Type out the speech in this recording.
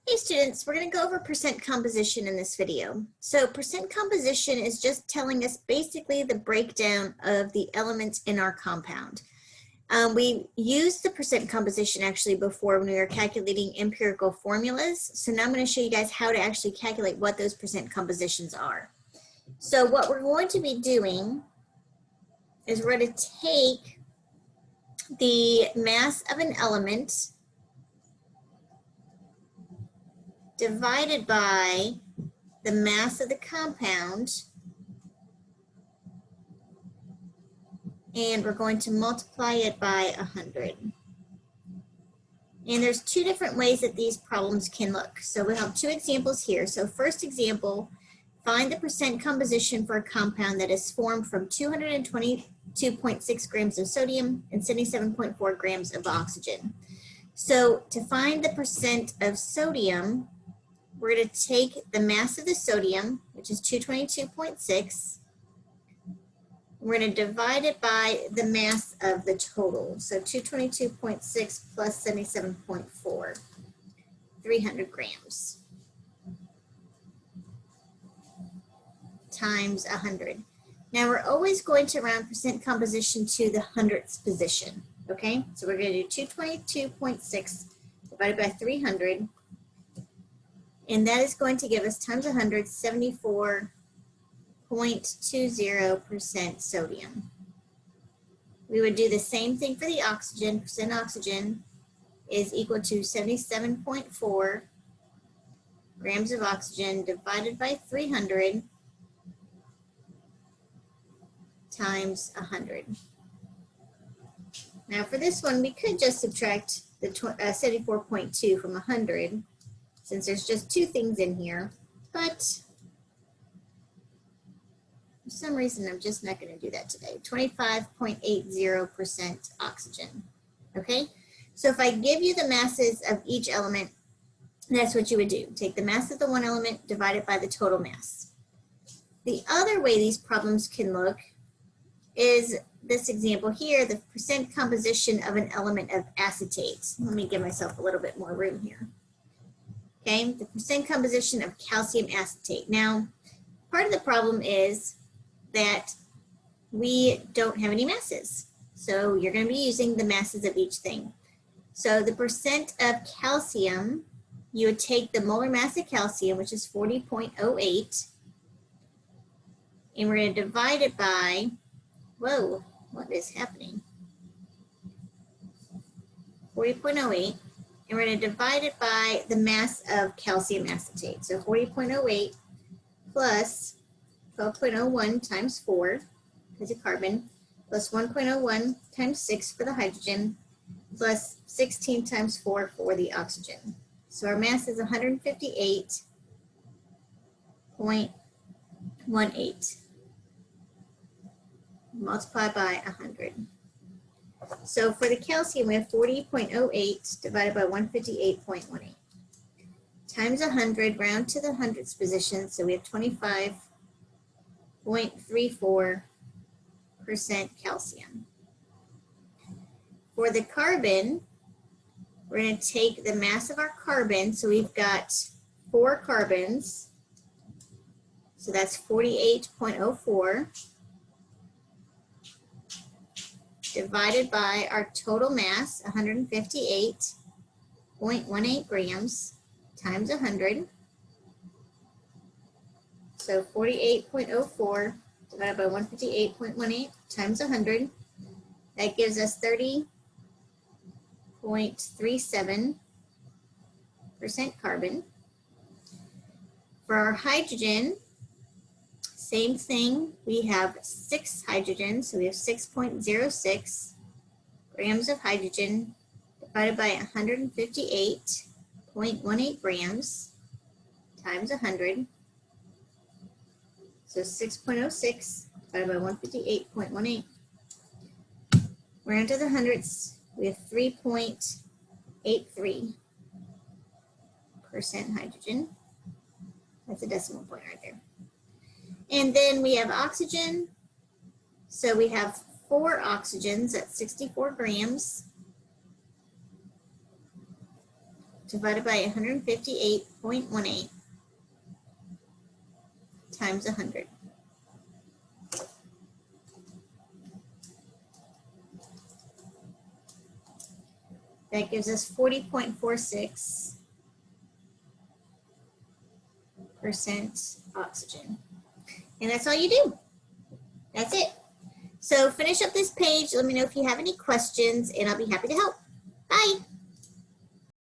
Hey students, we're going to go over percent composition in this video. So percent composition is just telling us basically the breakdown of the elements in our compound. We used the percent composition actually before when we were calculating empirical formulas. So now I'm going to show you guys how to actually calculate what those percent compositions are. So what we're going to be doing is we're going to take the mass of an element divided by the mass of the compound, and we're going to multiply it by 100. And there's two different ways that these problems can look. So we'll have two examples here. So first example, find the percent composition for a compound that is formed from 222.6 grams of sodium and 77.4 grams of oxygen. So to find the percent of sodium, we're going to take the mass of the sodium, which is 222.6. We're going to divide it by the mass of the total. So 222.6 plus 77.4, 300 grams, times 100. Now we're always going to round percent composition to the hundredths position, okay? So we're going to do 222.6 divided by 300. And that is going to give us times 100, 74.20% sodium. We would do the same thing for the oxygen. Percent oxygen is equal to 77.4 grams of oxygen divided by 300 times 100. Now for this one, we could just subtract the 74.2 from 100, since there's just two things in here, but for some reason, I'm just not going to do that today. 25.80% oxygen, okay? So if I give you the masses of each element, that's what you would do. Take the mass of the one element, divide it by the total mass. The other way these problems can look is this example here, the percent composition of an element of acetate. Let me give myself a little bit more room here. Okay, the percent composition of calcium acetate. Now, part of the problem is that we don't have any masses. So you're going to be using the masses of each thing. So the percent of calcium, you would take the molar mass of calcium, which is 40.08, and we're going to divide it by, whoa, what is happening? 40.08. And we're going to divide it by the mass of calcium acetate. So 40.08 plus 12.01 times 4 for the carbon, plus 1.01 times 6 for the hydrogen, plus 16 times 4 for the oxygen. So our mass is 158.18. Multiply by 100. So for the calcium, we have 40.08 divided by 158.18 times 100, round to the hundredths position. So we have 25.34% calcium. For the carbon, we're going to take the mass of our carbon. So we've got 4 carbons. So that's 48.04. divided by our total mass, 158.18 grams, times 100. So 48.04 divided by 158.18 times 100. That gives us 30.37% carbon. For our hydrogen, same thing, we have 6 hydrogen, so we have 6.06 grams of hydrogen divided by 158.18 grams times 100. So 6.06 divided by 158.18. Round to the hundredths, we have 3.83% hydrogen. That's a decimal point right there. And then we have oxygen. So we have 4 oxygens at 64 grams divided by 158.18 times 100. That gives us 40.46% oxygen. And that's all you do. That's it. So finish up this page. Let me know if you have any questions, and I'll be happy to help. Bye.